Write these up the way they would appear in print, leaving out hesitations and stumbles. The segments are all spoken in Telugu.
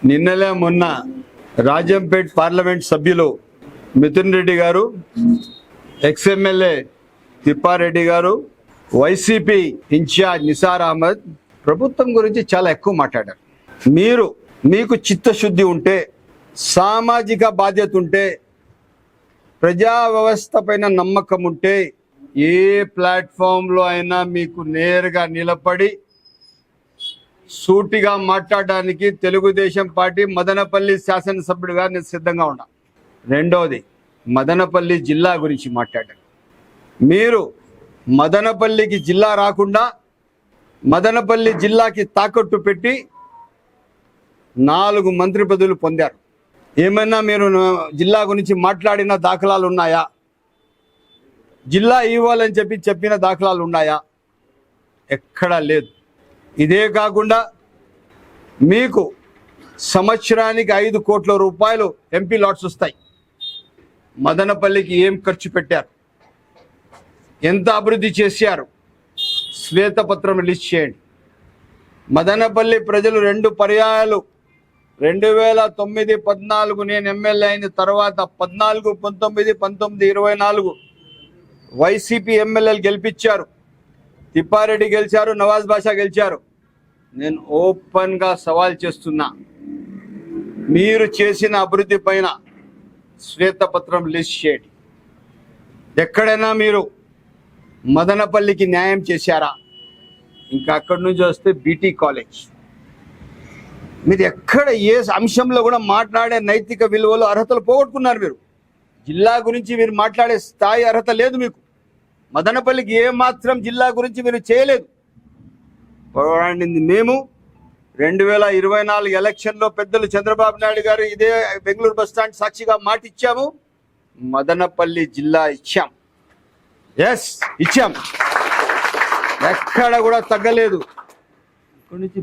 నిన్నలే మొన్న రాజంపేట్ పార్లమెంట్ సభ్యులు మిథున్ రెడ్డి గారు, ఎక్స్ఎమ్మెల్యే తిప్పారెడ్డి గారు, వైసీపీ ఇన్ఛార్జ్ నిసార్ అహ్మద్ ప్రభుత్వం గురించి చాలా ఎక్కువ మాట్లాడారు. మీకు చిత్తశుద్ధి ఉంటే, సామాజిక బాధ్యత ఉంటే, ప్రజా వ్యవస్థ పైన నమ్మకం ఉంటే ఏ ప్లాట్ఫామ్లో అయినా మీకు నేరుగా నిలబడి సూటిగా మాట్లాడడానికి తెలుగుదేశం పార్టీ మదనపల్లి శాసనసభ్యుడిగా నేను సిద్ధంగా ఉన్నా. రెండవది, మదనపల్లి జిల్లా గురించి మాట్లాడారు. మీరు మదనపల్లికి జిల్లా రాకుండా మదనపల్లి జిల్లాకి తాకట్టు పెట్టి 4 మంత్రి పదవులు పొందారు. ఏమైనా మీరు జిల్లా గురించి మాట్లాడిన దాఖలాలు ఉన్నాయా? జిల్లా ఇవ్వాలని చెప్పిన దాఖలాలు ఉన్నాయా? ఎక్కడా లేదు. ఇదే కాకుండా మీకు సంవత్సరానికి 5 కోట్ల రూపాయలు ఎంపీ లాట్స్ వస్తాయి. మదనపల్లికి ఏం ఖర్చు పెట్టారు, ఎంత అభివృద్ధి చేశారు, శ్వేతపత్రం రిలీజ్ చేయండి. మదనపల్లి ప్రజలు 2 పర్యాయాలు 2009-14 నేను ఎమ్మెల్యే అయిన తర్వాత 14, 19, 19, 24 వైసీపీ ఎమ్మెల్యేలు గెలిపించారు. తిప్పారెడ్డి గెలిచారు, నవాజ్ బాషా గెలిచారు. నేను ఓపెన్గా సవాల్ చేస్తున్నా, మీరు చేసిన అభివృద్ధి పైన శ్వేతపత్రం రిలీజ్ చేయండి. ఎక్కడైనా మీరు మదనపల్లికి న్యాయం చేశారా? ఇంకా అక్కడి నుంచి వస్తే బీటీ కాలేజ్, మీరు ఎక్కడ ఏ అంశంలో కూడా మాట్లాడే నైతిక విలువలు, అర్హతలు పోగొట్టుకున్నారు. మీరు జిల్లా గురించి మీరు మాట్లాడే స్థాయి, అర్హత లేదు మీకు. మదనపల్లికి ఏమాత్రం జిల్లా గురించి మీరు చేయలేదు. పోరాడింది మేము. 2024 ఎలక్షన్లో పెద్దలు చంద్రబాబు నాయుడు గారు ఇదే బెంగళూరు బస్టాండ్ సాక్షిగా మాట ఇచ్చాము, మదనపల్లి జిల్లా ఇచ్చాం. ఎస్, ఇచ్చాం. ఎక్కడ కూడా తగ్గలేదు. ఇక్కడి నుంచి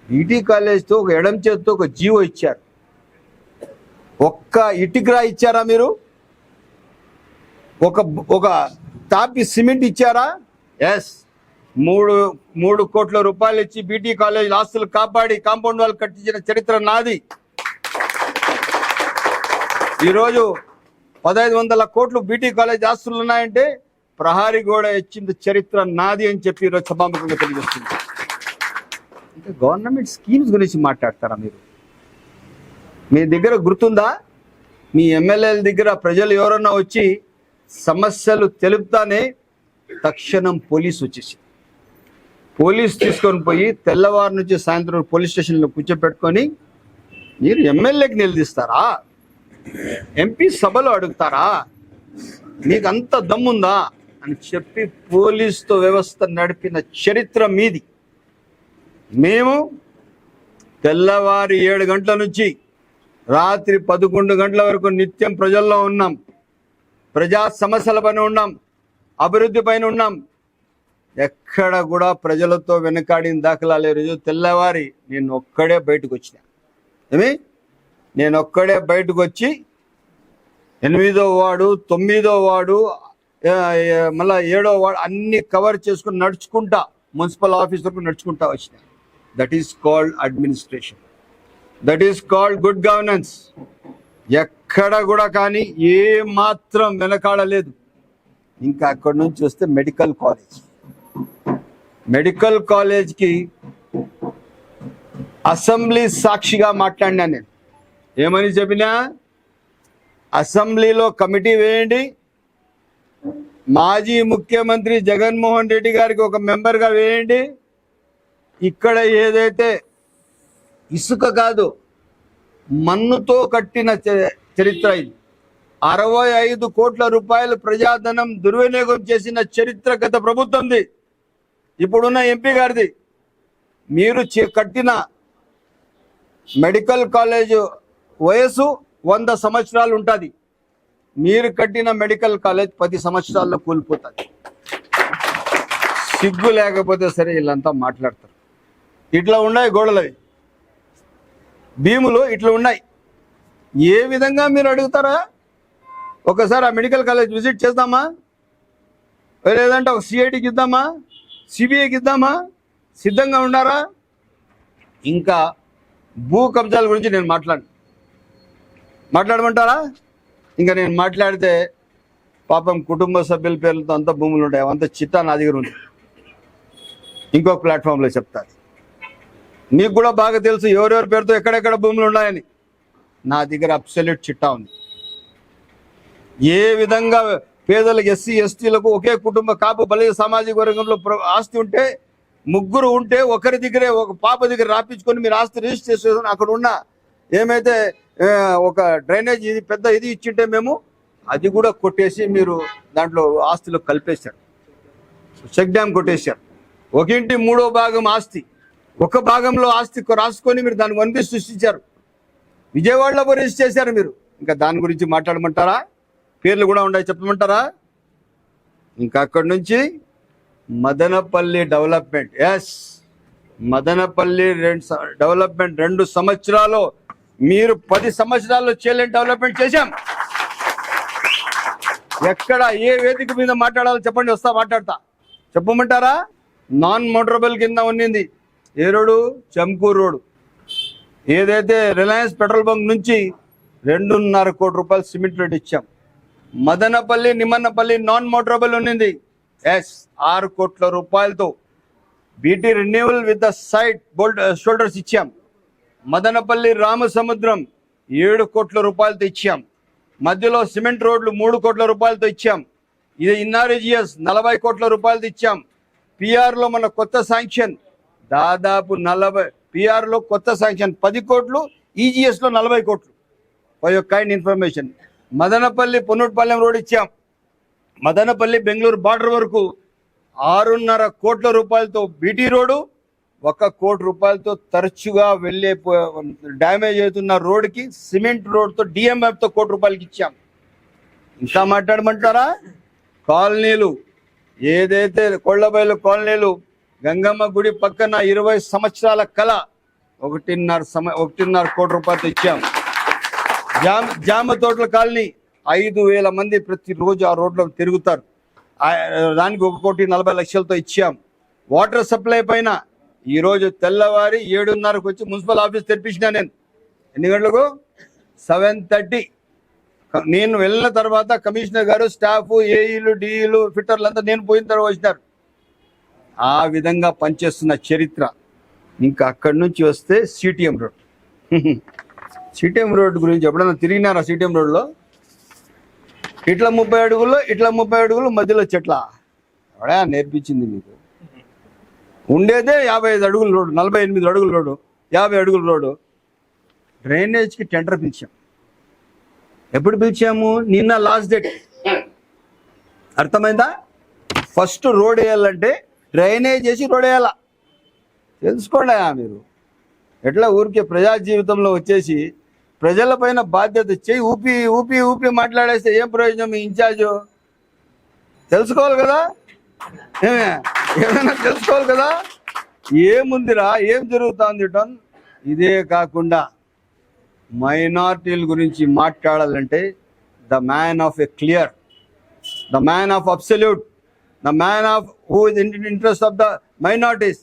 బీటీ కాలేజ్తో ఒక ఎడం చేతితో ఒక జీవో ఇచ్చారు. ఒక్క ఇటుకరా ఇచ్చారా మీరు? ఒక తాపి సిమెంట్ ఇచ్చారా? ఎస్, 3 కోట్ల రూపాయలు ఇచ్చి బీటీ కాలేజ్ ఆస్తులు కాపాడి కాంపౌండ్ వాళ్ళు కట్టించిన చరిత్ర నాది. ఈరోజు 1500 కోట్లు బీటీ కాలేజ్ ఆస్తులు ఉన్నాయంటే ప్రహారీ గోడ ఇచ్చిన చరిత్ర నాది అని చెప్పి ఈరోజు సభాముఖంగా తెలియజేస్తుంది. అంటే గవర్నమెంట్ స్కీమ్స్ గురించి మాట్లాడతారా మీరు? మీ దగ్గర గుర్తుందా? మీ ఎమ్మెల్యేల దగ్గర ప్రజలు ఎవరన్నా వచ్చి సమస్యలు తెలుపుతానే తక్షణం పోలీసు వచ్చేసి పోలీసు తీసుకొని పోయి తెల్లవారు నుంచి సాయంత్రం పోలీస్ స్టేషన్లో కూర్చోపెట్టుకొని మీరు ఎమ్మెల్యేకి నిలదీస్తారా? ఎంపీ సభలో అడుగుతారా? మీకు అంత దమ్ముందా అని చెప్పి పోలీసుతో వ్యవస్థ నడిపిన చరిత్ర మీది. మేము తెల్లవారి 7 గంటల నుంచి రాత్రి 11 గంటల వరకు నిత్యం ప్రజల్లో ఉన్నాం. ప్రజా సమస్యల పైన ఉన్నాం, అభివృద్ధి పైన ఉన్నాం. ఎక్కడ కూడా ప్రజలతో వెనకాడిన దాఖలాలు రోజు. తెల్లవారి నేను ఒక్కడే బయటకు వచ్చినా. నేను ఒక్కడే బయటకు వచ్చి 8వ వార్డు, 9వ వార్డు, మళ్ళీ 7వ వార్డు అన్ని కవర్ చేసుకుని నడుచుకుంటా మున్సిపల్ ఆఫీస్ వరకు నడుచుకుంటా వచ్చిన. That is called administration, that is called good governance. ఎక్కడ కూడా కానీ ఏ మాత్రం వెనకాడలేదు. ఇంకా అక్కడి నుంచి వస్తే మెడికల్ కాలేజ్కి అసెంబ్లీ సాక్షిగా మాట్లాడినా. నేను ఏమని చెప్పినా, అసెంబ్లీలో కమిటీ వేయండి, మాజీ ముఖ్యమంత్రి జగన్మోహన్ రెడ్డి గారికి ఒక మెంబర్గా వేయండి. ఇక్కడ ఏదైతే ఇసుక కాదు మన్నుతో కట్టిన చరిత్ర ఇది. 65 కోట్ల రూపాయలు ప్రజాధనం దుర్వినియోగం చేసిన చరిత్ర గత ప్రభుత్వంది, ఇప్పుడున్న ఎంపీ గారిది. మీరు కట్టిన మెడికల్ కాలేజ్ వయసు 100 సంవత్సరాలు ఉంటుంది. మీరు కట్టిన మెడికల్ కాలేజ్ 10 సంవత్సరాల్లో కూలిపోతుంది. సిగ్గు లేకపోతే సరే వీళ్ళంతా మాట్లాడతారు. ఇట్లా ఉన్నాయి గోడలవి, భీములు ఇట్లా ఉన్నాయి. ఏ విధంగా మీరు అడుగుతారా? ఒకసారి ఆ మెడికల్ కాలేజ్ విజిట్ చేద్దామా? లేదంటే ఒక సిఐడికి ఇద్దామా, సిబిఐకి ఇద్దామా? సిద్ధంగా ఉన్నారా? ఇంకా భూ కబ్జాల గురించి నేను మాట్లాడమంటారా? ఇంకా నేను మాట్లాడితే పాపం కుటుంబ సభ్యుల పేర్లతో అంత భూములు ఉంటాయి, అంత చిట్టా నా దగ్గర ఉంది. ఇంకొక ప్లాట్ఫామ్లో చెప్తాను. మీకు కూడా బాగా తెలుసు ఎవరెవరి పేరుతో ఎక్కడెక్కడ భూములు ఉన్నాయని. నా దగ్గర అబ్సల్యూట్ చిట్టా ఉంది. ఏ విధంగా పేదలకు, ఎస్సీ ఎస్టీలకు ఒకే కుటుంబ కాపు బలియ సామాజిక వర్గంలో ఆస్తి ఉంటే, ముగ్గురు ఉంటే ఒకరి దగ్గరే ఒక పాప దగ్గర రాపించుకొని మీరు ఆస్తి రిజిస్టర్ చేసుకొని అక్కడ ఉన్న ఏమైతే ఒక డ్రైనేజ్ ఇది పెద్ద ఇది ఇచ్చింటే మేము అది కూడా కొట్టేసి మీరు దాంట్లో ఆస్తిలో కలిపేశారు. చెక్ డ్యామ్ కొట్టేశారు. ఒకింటి 3వ భాగం ఆస్తి ఒక భాగంలో ఆస్తి రాసుకొని మీరు దాన్ని వన్బి సృష్టించారు. విజయవాడలో రిజిస్టర్ చేశారు మీరు. ఇంకా దాని గురించి మాట్లాడమంటారా? పేర్లు కూడా ఉన్నాయి, చెప్పమంటారా? ఇంకా అక్కడి నుంచి Madanapalle development, yes Madanapalle development 2 సంవత్సరాలు, మీరు 10 సంవత్సరాల్లో చేయలేని డెవలప్మెంట్ చేశాం. ఎక్కడ ఏ వేదిక మీద మాట్లాడాలో చెప్పండి, వస్తా మాట్లాడతా. చెప్పమంటారా? నాన్ మోటరబుల్ కింద ఉన్నింది ఏ రోడ్డు? చంకూరు రోడ్డు. ఏదైతే రిలయన్స్ పెట్రోల్ బంక్ నుంచి 2.5 కోట్ల రూపాయలు సిమెంట్ రేట్ ఇచ్చాం. మదనపల్లి నిమ్మన్నపల్లి నాన్ మోటరబుల్ ఉన్నింది, ఎస్ 6 కోట్ల రూపాయలతో BT renewal with the side bolt shoulders ఇచ్చాం. మదనపల్లి రామసముద్రం 7 కోట్ల రూపాయలతో ఇచ్చాం. మధ్యలో సిమెంట్ రోడ్లు 3 కోట్ల రూపాయలతో ఇచ్చాం. ఇది ఇన్నారిజియస్ 40 కోట్ల రూపాయలతో ఇచ్చాం. పిఆర్లో మన కొత్త శాంక్షన్ దాదాపు 40, పిఆర్లో కొత్త శాంక్షన్ 10 కోట్లు, ఈజీఎస్లో 40 కోట్లు. For your kind information. Madanapalle Ponnurupalem road ఇచ్చాం. మదనపల్లి బెంగళూరు బార్డర్ వరకు 6.5 కోట్ల రూపాయలతో బీటీ రోడ్డు, 1 కోటి రూపాయలతో తరచుగా వెళ్ళే డ్యామేజ్ అవుతున్న రోడ్డుకి సిమెంట్ రోడ్తో డిఎంఎఫ్తో 1 కోటి రూపాయలకి ఇచ్చాం. ఇంకా మాట్లాడమంటారా? కాలనీలు, ఏదైతే కొళ్ళబయలు కాలనీలు, గంగమ్మ గుడి పక్కన 20 సంవత్సరాల కళ 1.5 కోటి రూపాయలతో ఇచ్చాం. జామ తోటల కాలనీ 5,000 మంది ప్రతిరోజు ఆ రోడ్లో తిరుగుతారు, దానికి 1,40,00,000తో ఇచ్చాం. వాటర్ సప్లై పైన ఈరోజు తెల్లవారి 7:30కు వచ్చి మున్సిపల్ ఆఫీస్ తెరిపించినా నేను. ఎన్ని గంటలకు? 7:30. నేను వెళ్ళిన తర్వాత కమిషనర్ గారు, స్టాఫ్, ఏఈలు, డిఈలు, ఫిట్టర్లు అంతా నేను పోయిన తర్వాత వచ్చినారు. ఆ విధంగా పనిచేస్తున్న చరిత్ర. ఇంకా అక్కడి నుంచి వస్తే సిటిఎం రోడ్. సిటిఎం రోడ్ గురించి ఎప్పుడైనా తిరిగినారా? సిటిఎం రోడ్లో ఇట్లా 30 అడుగుల్లో, ఇట్లా 30 అడుగులు, మధ్యలో చెట్ల ఎవడా నేర్పించింది మీకు? ఉండేదే 55 అడుగుల రోడ్డు, 48 అడుగుల రోడ్డు, 50 అడుగుల రోడ్డు. డ్రైనేజ్కి టెండర్ పిలిచాం. ఎప్పుడు పిలిచాము? నిన్న లాస్ట్ డేట్. అర్థమైందా? ఫస్ట్ రోడ్ వేయాలంటే డ్రైనేజ్ చేసి రోడ్ వేయాలా. తెలుసుకోండి మీరు. ఎట్లా ఊరికే ప్రజా జీవితంలో వచ్చేసి ప్రజలపైన బాధ్యత చేయి ఊపి ఊపి ఊపి మాట్లాడేస్తే ఏం ప్రయోజనం? మీ ఇన్ఛార్జు తెలుసుకోవాలి కదా, ఏమైనా తెలుసుకోవాలి కదా. ఏముందిరా, ఏం జరుగుతుంది? ఇదే కాకుండా మైనారిటీల గురించి మాట్లాడాలంటే the man of a clear, the man of absolute, the man of who is in interest of the minorities,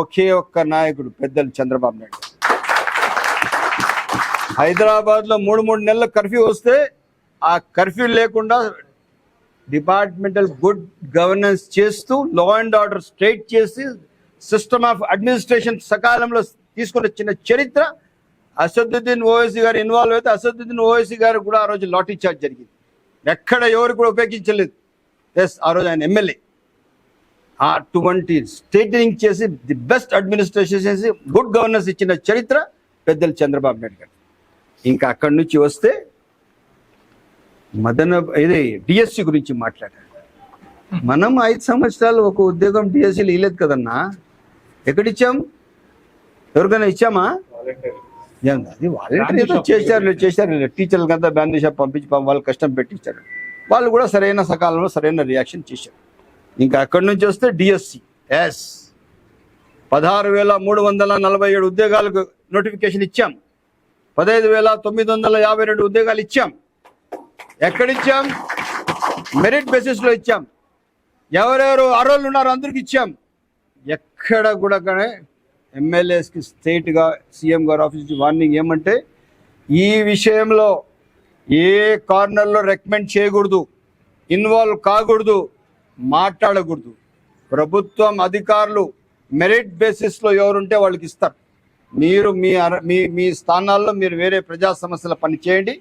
ఒకే ఒక్క నాయకుడు, పెద్దలు చంద్రబాబు నాయుడు. హైదరాబాద్లో 3 నెలల కర్ఫ్యూ వస్తే ఆ కర్ఫ్యూ లేకుండా డిపార్ట్మెంటల్ గుడ్ గవర్నెన్స్ చేస్తూ, లా అండ్ ఆర్డర్ స్ట్రైట్ చేసి, సిస్టమ్ ఆఫ్ అడ్మినిస్ట్రేషన్ సకాలంలో తీసుకుని వచ్చిన చరిత్ర. అసదుద్దీన్ ఓవైసీ గారు ఇన్వాల్వ్ అయితే అసదుద్దీన్ ఓవైసీ గారు కూడా ఆ రోజు లాఠీ చార్జ్ జరిగింది. ఎక్కడ ఎవరు కూడా ఉపయోగించలేదు. ఎస్, ఆ రోజు ఆయన ఎమ్మెల్యే. అటువంటి స్టేటింగ్ చేసి ది బెస్ట్ అడ్మినిస్ట్రేషన్ చేసి గుడ్ గవర్నెన్స్ ఇచ్చిన చరిత్ర పెద్దలు చంద్రబాబు నాయుడు గారు. ఇంకా అక్కడి నుంచి వస్తే ఇది డిఎస్సి గురించి మాట్లాడారు. మనం 5 సంవత్సరాలు ఒక ఉద్యోగం డిఎస్సీలు ఇవ్వలేదు కదన్నా. ఎక్కడిచ్చాం? ఎవరికైనా ఇచ్చామా? అది వాలంటీర్ చేశారు. టీచర్లకంతా బ్యాన్ షాప్ పంపించి వాళ్ళు కష్టం పెట్టించారు. వాళ్ళు కూడా సరైన సకాలంలో సరైన రియాక్షన్ చేశారు. ఇంకా అక్కడి నుంచి వస్తే డిఎస్సి, ఎస్ 16,347 ఉద్యోగాలకు నోటిఫికేషన్ ఇచ్చాం. 15,952 ఉద్యోగాలు ఇచ్చాం. ఎక్కడిచ్చాం? మెరిట్ బేసిస్లో ఇచ్చాం. ఎవరెవరు అర్హులు ఉన్నారో అందరికి ఇచ్చాం. ఎక్కడ కూడా ఎమ్మెల్యేస్కి స్టేట్గా సీఎం గారు ఆఫీస్ నుంచి వార్నింగ్ ఏమంటే ఈ విషయంలో ఏ కార్నర్లో రికమెండ్ చేయకూడదు, ఇన్వాల్వ్ కాకూడదు, మాట్లాడకూడదు. ప్రభుత్వం అధికారులు మెరిట్ బేసిస్లో ఎవరుంటే వాళ్ళకి ఇస్తారు. మీరు మీ స్థానాల్లో మీరు వేరే ప్రజా సమస్యల పని చేయండి.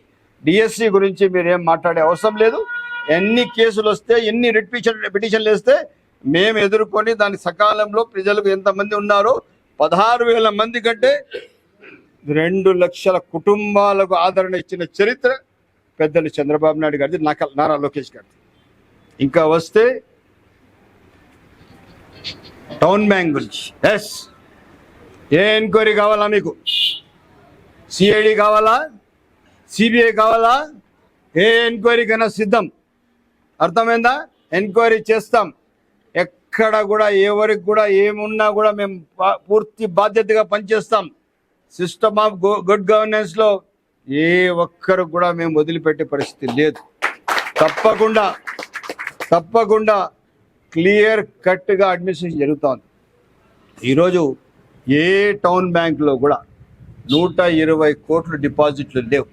డిఎస్సి గురించి మీరు ఏం మాట్లాడే అవసరం లేదు. ఎన్ని కేసులు వస్తే, ఎన్ని పిటిషన్లు వేస్తే మేము ఎదుర్కొని దాని సకాలంలో ప్రజలకు ఎంతమంది ఉన్నారో 16,000 మంది కంటే 2 లక్షల కుటుంబాలకు ఆదరణ ఇచ్చిన చరిత్ర పెద్దలు చంద్రబాబు నాయుడు గారిది, నారా లోకేష్ గారిది. ఇంకా వస్తే టౌన్ బ్యాంక్ గురించి ఏ ఎంక్వైరీ కావాలా మీకు? సిఐడి కావాలా? సిబిఐ కావాలా? ఏ ఎంక్వైరీకైనా సిద్ధం. అర్థమైందా? ఎంక్వైరీ చేస్తాం. ఎక్కడ కూడా ఎవరికి కూడా ఏమున్నా కూడా మేము పూర్తి బాధ్యతగా పనిచేస్తాం. సిస్టమ్ ఆఫ్ గుడ్ గవర్నెన్స్లో ఏ ఒక్కరు కూడా మేము వదిలిపెట్టే పరిస్థితి లేదు. తప్పకుండా క్లియర్ కట్గా అడ్మినిస్ట్రేషన్ జరుగుతోంది. ఈరోజు ఏ టౌన్ బ్యాంకులో కూడా 120 కోట్లు డిపాజిట్లు లేవు.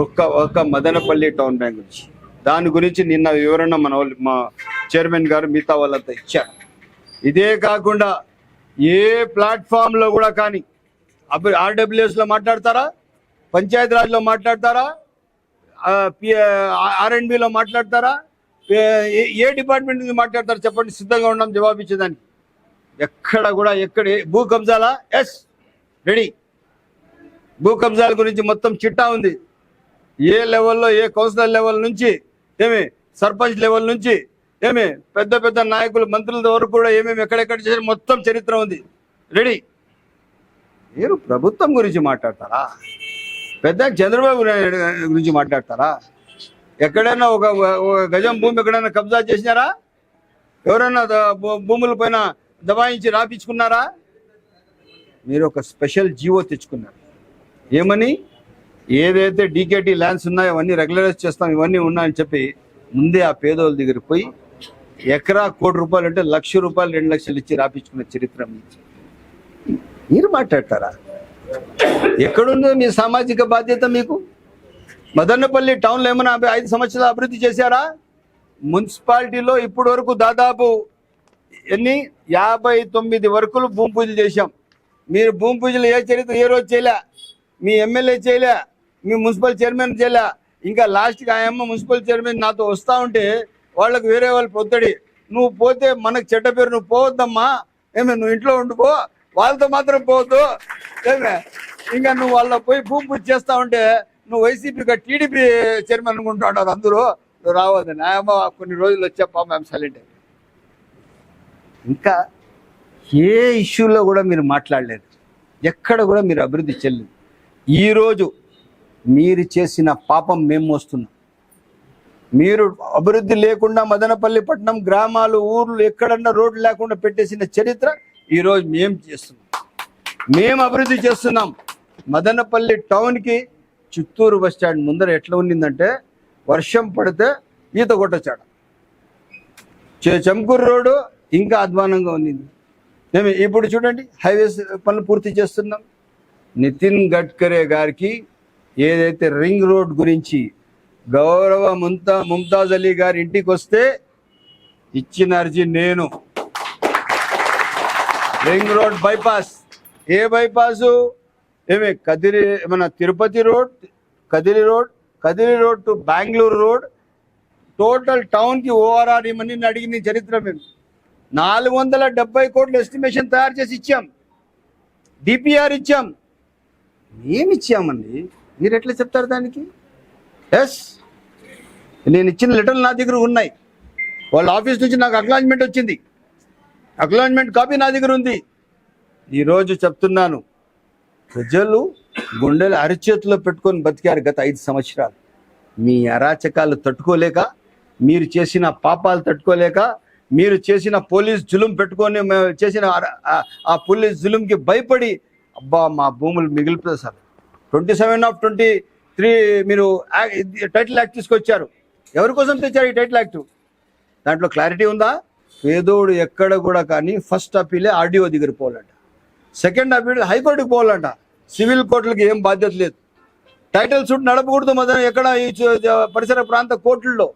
ఒక్క మదనపల్లి టౌన్ బ్యాంక్ నుంచి. దాని గురించి నిన్న వివరణ మా చైర్మన్ గారు మిగతా వాళ్ళంతా ఇచ్చారు. ఇదే కాకుండా ఏ ప్లాట్ఫామ్లో కూడా కానీ ఆర్డబ్ల్యూఎస్లో మాట్లాడతారా, పంచాయతీ రాజ్లో మాట్లాడతారా, R&Bలో మాట్లాడతారా, ఏ డిపార్ట్మెంట్ నుంచి మాట్లాడతారు చెప్పండి, సిద్ధంగా ఉన్నాం జవాబు ఇచ్చేదానికి. ఎక్కడ కూడా భూ కబ్జాలా? రెడీ. భూ కబ్జాల గురించి మొత్తం చిట్టా ఉంది. ఏ లెవెల్లో, ఏ కౌన్సిలర్ లెవెల్ నుంచి సర్పంచ్ లెవెల్ నుంచి పెద్ద నాయకులు, మంత్రుల వరకు కూడా ఎక్కడెక్కడ చేసిన మొత్తం చరిత్ర ఉంది. రెడీ. మీరు ప్రభుత్వం గురించి మాట్లాడతారా? పెద్ద చంద్రబాబు నాయుడు గురించి మాట్లాడతారా? ఎక్కడైనా ఒక గజం భూమి ఎక్కడైనా కబ్జా చేసినారా? ఎవరైనా భూముల పైన దబాయించి రాపించుకున్నారా? మీరు ఒక స్పెషల్ జీవో తెచ్చుకున్నారు. ఏమని? ఏదైతే డీకేటీ ల్యాండ్స్ ఉన్నాయో అవన్నీ రెగ్యులరైజ్ చేస్తాం, ఇవన్నీ ఉన్నాయని చెప్పి ముందే ఆ పేదోళ్ళ దగ్గర పోయి ఎకరా ₹1 కోటి అంటే ₹1,00,000 2 లక్షలు ఇచ్చి రాపించుకున్న చరిత్ర మీరు మాట్లాడతారా? ఎక్కడుందో మీ సామాజిక బాధ్యత మీకు? మదనపల్లి టౌన్లో ఏమైనా 5 సంవత్సరాలు అభివృద్ధి చేశారా? మున్సిపాలిటీలో ఇప్పటి వరకు దాదాపు 59 వరకులు భూమి పూజలు చేశాం. మీరు భూమి పూజలు ఏ రోజు చేయలే, మీ ఎమ్మెల్యే చేయలే, మీ మున్సిపల్ చైర్మన్ చేయలే. ఇంకా లాస్ట్కి ఆయమ్మ మున్సిపల్ చైర్మన్ నాతో వస్తూ ఉంటే వాళ్ళకు వేరే వాళ్ళు పొత్తడి, నువ్వు పోతే మనకు చెడ్డ పేరు, నువ్వు పోవద్దమ్మా, నువ్వు ఇంట్లో ఉండిపో, వాళ్ళతో మాత్రం పోవద్దు. ఇంకా నువ్వు వాళ్ళ పోయి భూమి పూజ చేస్తా ఉంటే నువ్వు వైసీపీగా టీడీపీ చైర్మన్ అనుకుంటా ఉంటారు అందరూ, నువ్వు రావద్దని. ఆయమ్మ కొన్ని రోజులు వచ్చా మేము సైలెంట్ అయిపోయి. ఇంకా ఏ ఇష్యూలో కూడా మీరు మాట్లాడలేదు, ఎక్కడ కూడా మీరు అభివృద్ధి చెల్లింది. ఈరోజు మీరు చేసిన పాపం మేము మోస్తున్నాం. మీరు అభివృద్ధి లేకుండా మదనపల్లి పట్టణం, గ్రామాలు, ఊర్లు ఎక్కడన్నా రోడ్లు లేకుండా పెట్టేసిన చరిత్ర ఈరోజు మేము చేస్తున్నాం. మేము అభివృద్ధి చేస్తున్నాం. మదనపల్లి టౌన్కి చిత్తూరు బస్ స్టాండ్ ముందర ఎట్లా ఉండిందంటే వర్షం పడితే ఈత కొట్టొచ్చాడ. చంకూరు రోడ్డు ఇంకా అధ్వానంగా ఉండింది. ఇప్పుడు చూడండి హైవేస్ పనులు పూర్తి చేస్తున్నాం. నితిన్ గడ్కరీ గారికి ఏదైతే రింగ్ రోడ్ గురించి గౌరవ ముంతాజ్ అలీ గారి ఇంటికి వస్తే ఇచ్చిన అర్జీ నేను. రింగ్ రోడ్ బైపాస్, ఏ బైపాసు? మన Tirupati road, Kadiri road to Bengaluru road, total టౌన్కి ఓఆర్ఆర్ ఇవన్నీ అడిగిన చరిత్ర మేము. 470 కోట్ల ఎస్టిమేషన్ తయారు చేసి ఇచ్చాం, డిపిఆర్ ఇచ్చాం. ఏమిచ్చామండి, మీరు ఎట్లా చెప్తారు దానికి? నేను ఇచ్చిన లెటర్లు నా దగ్గర ఉన్నాయి. వాళ్ళ ఆఫీస్ నుంచి నాకు అక్నాలెడ్జ్మెంట్ వచ్చింది, అక్నాలెడ్జ్మెంట్ కాపీ నా దగ్గర ఉంది. ఈరోజు చెప్తున్నాను, ప్రజలు గుండెలు అరిచేతిలో పెట్టుకొని బతికారు గత 5 సంవత్సరాలు. మీ అరాచకాలు తట్టుకోలేక, మీరు చేసిన పాపాలు తట్టుకోలేక, మీరు చేసిన పోలీస్ జులుం పెట్టుకొని చేసిన ఆ పోలీస్ జులుంకి భయపడి అబ్బా మా భూములు మిగిలిపోతాయి సార్. 27/23 మీరు టైటిల్ యాక్ట్ తీసుకొచ్చారు. ఎవరి కోసం తెచ్చారు ఈ టైటిల్ యాక్ట్? దాంట్లో క్లారిటీ ఉందా? పేదోడు ఎక్కడ కూడా కానీ ఫస్ట్ అప్పీలే ఆర్డీఓ దగ్గర పోవాలంట. సెకండ్ అప్పీల్ హైకోర్టుకి పోవాలంట. సివిల్ కోర్టులకి ఏం బాధ్యత లేదు. టైటిల్ సూట్ నడపకూడదు మొదలు ఎక్కడ ఈ పరిసర ప్రాంత కోర్టుల్లో.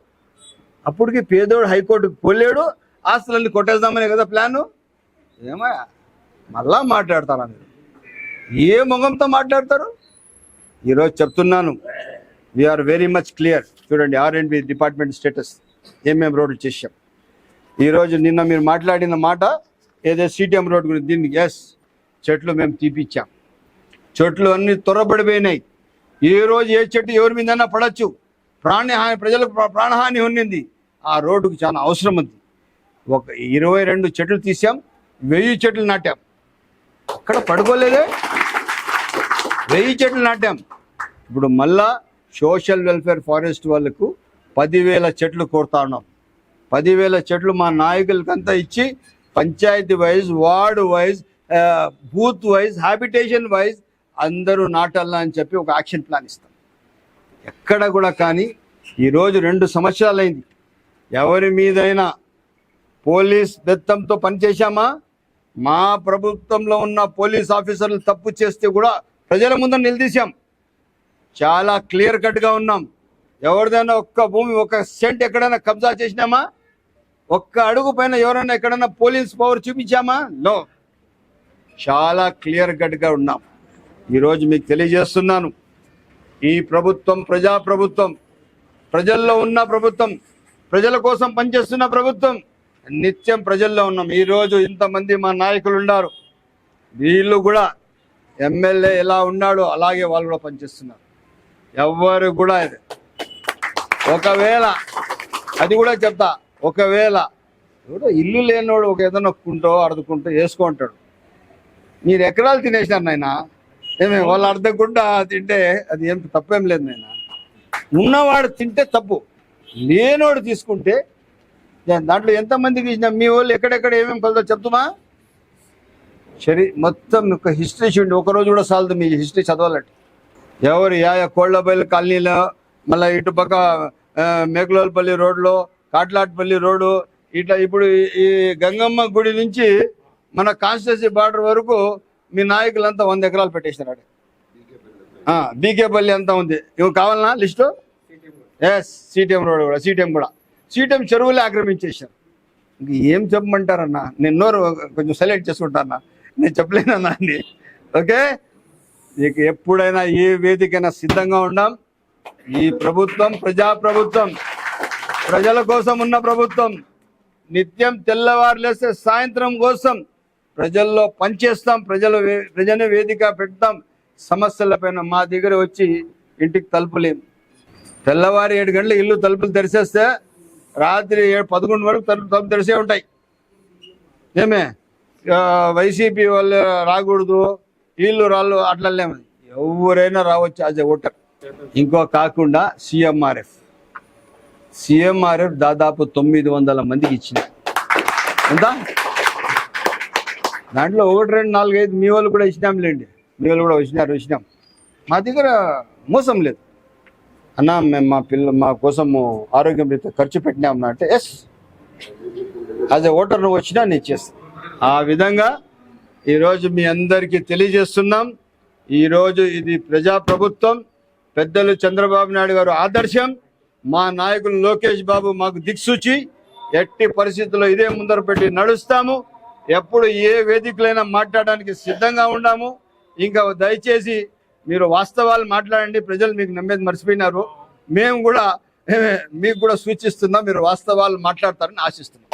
అప్పటికి పేదోడు హైకోర్టుకు పోలేడు, ఆస్తులన్నీ కొట్టేద్దామనే కదా ప్లాను. ఏమయ్యా మళ్ళా మాట్లాడతారా మీరు? ఏ మొగంతో మాట్లాడతారు? ఈరోజు చెప్తున్నాను, వీఆర్ వెరీ మచ్ క్లియర్. చూడండి R&B డిపార్ట్మెంట్ స్టేటస్ ఏమేమి రోడ్లు చేసాం. ఈరోజు నిన్న మీరు మాట్లాడిన మాట ఏదో CTM రోడ్ గురించి, దీనికి చెట్లు మేము తీపిచ్చాం. చెట్లు అన్ని త్వరపడిపోయినాయి. ఏ రోజు ఏ చెట్టు ఎవరి మీదైనా పడచ్చు. ప్రాణహాని, ప్రజలకు ప్రాణహాని ఉన్నింది. ఆ రోడ్డుకు చాలా అవసరం ఉంది. ఒక 22 చెట్లు తీసాం, 1000 చెట్లు నాటాం. అక్కడ పడుకోలేదే, 1000 చెట్లు నాటాం. ఇప్పుడు మళ్ళా సోషల్ వెల్ఫేర్ ఫారెస్ట్ వాళ్ళకు 10,000 చెట్లు కోరుతా ఉన్నాం. 10,000 చెట్లు మా నాయకులకంతా ఇచ్చి panchayat wise, ward wise, booth wise, habitation wise అందరూ నాటాలా అని చెప్పి ఒక యాక్షన్ ప్లాన్ ఇస్తాం. ఎక్కడ కూడా కానీ ఈరోజు 2 సంవత్సరాలైంది. ఎవరి మీదైనా పోలీస్ బెత్తంతో పనిచేశామా? మా ప్రభుత్వంలో ఉన్న పోలీస్ ఆఫీసర్లు తప్పు చేస్తే కూడా ప్రజల ముందు నిలదీశాం. చాలా క్లియర్ కట్గా ఉన్నాం. ఎవరిదైనా ఒక్క భూమి, ఒక సెంట్ ఎక్కడైనా కబ్జా చేసినామా? ఒక్క అడుగు పైన ఎవరైనా ఎక్కడైనా పోలీస్ పవర్ చూపించామా? నో. చాలా క్లియర్ కట్గా ఉన్నాం. ఈరోజు మీకు తెలియజేస్తున్నాను, ఈ ప్రభుత్వం ప్రజాప్రభుత్వం, ప్రజల్లో ఉన్న ప్రభుత్వం, ప్రజల కోసం పనిచేస్తున్న ప్రభుత్వం. నిత్యం ప్రజల్లో ఉన్నాం. ఈరోజు ఇంతమంది మా నాయకులు ఉన్నారు. వీళ్ళు కూడా ఎమ్మెల్యే ఎలా ఉన్నాడో అలాగే వాళ్ళు కూడా పనిచేస్తున్నారు. ఎవరు కూడా ఒకవేళ, అది కూడా చెప్తా, ఒకవేళ ఇల్లు లేనోడు ఒక ఏదైనా కుంటో అర్ధకుంటో వేసుకుంటాడు. మీరు ఎకరాలు తినేసినారు నాయన, ఏమే వాళ్ళు అర్ధకుంటా తింటే అది ఏం తప్పేం లేదు నాయన. ఉన్నవాడు తింటే తప్పు, లేనోడు తీసుకుంటే దాంట్లో ఎంతమందికి ఇచ్చినా మీ వాళ్ళు ఎక్కడెక్కడ ఏమేమి కలుగుతా చెప్తున్నా. మొత్తం ఒక హిస్టరీ చూడండి, ఒకరోజు కూడా చాలదు మీ హిస్టరీ చదవాలంటే. ఎవరు కోళ్లబైలు కాలనీలో, మళ్ళీ ఇటుపక్క మేకలోల్పల్లి రోడ్లో, కాట్లాట్పల్లి రోడ్డు, ఇట్లా ఇప్పుడు ఈ గంగమ్మ గుడి నుంచి మన కాన్స్టిట్యూన్సీ బార్డర్ వరకు మీ నాయకులంతా 100 ఎకరాలు పెట్టేసినారు. బీకేపల్లి అంతా ఉంది. ఇవి కావాలన్నా లిస్టు? CTM రోడ్ కూడా, CTM చెరువులే ఆక్రమించేసారు. ఇంక ఏం చెప్పమంటారన్నా? నేను నోరు కొంచెం సెలెక్ట్ చేసుకుంటానా, నేను చెప్పలేనన్నా అని. ఓకే, ఇక ఎప్పుడైనా ఏ వేదికైనా సిద్ధంగా ఉన్నాం. ఈ ప్రభుత్వం ప్రజాప్రభుత్వం, ప్రజల కోసం ఉన్న ప్రభుత్వం. నిత్యం తెల్లవారు లేస్తే సాయంత్రం కోసం ప్రజల్లో పనిచేస్తాం. ప్రజల వేదిక పెడతాం. సమస్యలపైన మా దగ్గర వచ్చి ఇంటికి తలుపులేము. తెల్లవారి 7 గంటల ఇల్లు తలుపులు తెరిచేస్తే రాత్రి 11 వరకు తలుపు తెరిసే ఉంటాయి. ఏమే వైసీపీ వాళ్ళు రాకూడదు, వీళ్ళు రాళ్ళు అట్లా లేము. ఎవరైనా రావచ్చు యాజ్ ఎ ఓటర్. ఇంకో కాకుండా సిఎంఆర్ఎఫ్ దాదాపు 900 మందికి ఇచ్చింది. ఎంత? దాంట్లో 1, 2, 4, 5 మీ వాళ్ళు కూడా ఇచ్చినాంలేండి. మీ వాళ్ళు కూడా వచ్చినాం. మా దగ్గర మోసం లేదు. అన్నా మేము మా కోసము ఆరోగ్యం రీత్యా ఖర్చు పెట్టినామన్నా అంటే యాజ్ ఎ ఓటర్ నువ్వు వచ్చినా నేను ఇచ్చేస్తాను. ఆ విధంగా ఈరోజు మీ అందరికీ తెలియజేస్తున్నాం. ఈరోజు ఇది ప్రజాప్రభుత్వం. పెద్దలు చంద్రబాబు నాయుడు గారు ఆదర్శం. మా నాయకులు లోకేష్ బాబు మాకు దిక్సూచి. ఎట్టి పరిస్థితుల్లో ఇదే ముందర పెట్టి నడుస్తాము. ఎప్పుడు ఏ వేదికలైనా మాట్లాడడానికి సిద్ధంగా ఉన్నాము. ఇంకా దయచేసి మీరు వాస్తవాలు మాట్లాడండి. ప్రజలు మీకు నమ్మేది మర్చిపోయినారు. మేము కూడా మీకు కూడా సూచిస్తున్నాం, మీరు వాస్తవాలు మాట్లాడతారని ఆశిస్తున్నాం.